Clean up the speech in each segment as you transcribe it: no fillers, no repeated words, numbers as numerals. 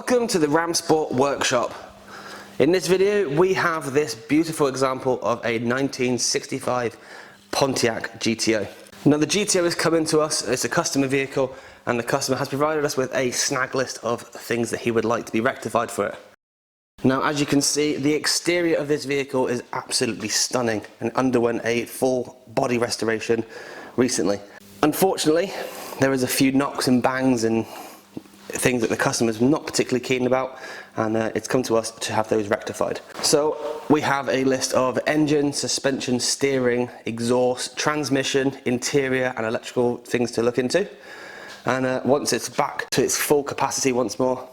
Welcome to the Ramsport workshop. In this video we have this beautiful example of a 1965 Pontiac GTO. Now the GTO is coming to us, it's a customer vehicle, and the customer has provided us with a snag list of things that he would like to be rectified for it. Now as you can see, the exterior of this vehicle is absolutely stunning and underwent a full body restoration recently. Unfortunately, there is a few knocks and bangs and things that the customer's not particularly keen about, and it's come to us to have those rectified. So we have a list of engine, suspension, steering, exhaust, transmission, interior and electrical things to look into. And once it's back to its full capacity once more,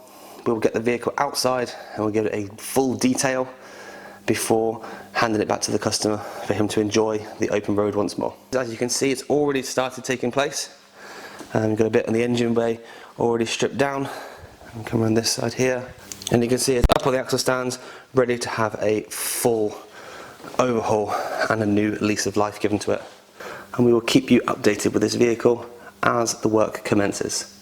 we'll get the vehicle outside and we'll give it a full detail before handing it back to the customer for him to enjoy the open road once more. As you can see, it's already started taking place. We've got a bit on the engine bay already stripped down. And come around this side here, and you can see it's up on the axle stands, ready to have a full overhaul and a new lease of life given to it. And we will keep you updated with this vehicle as the work commences.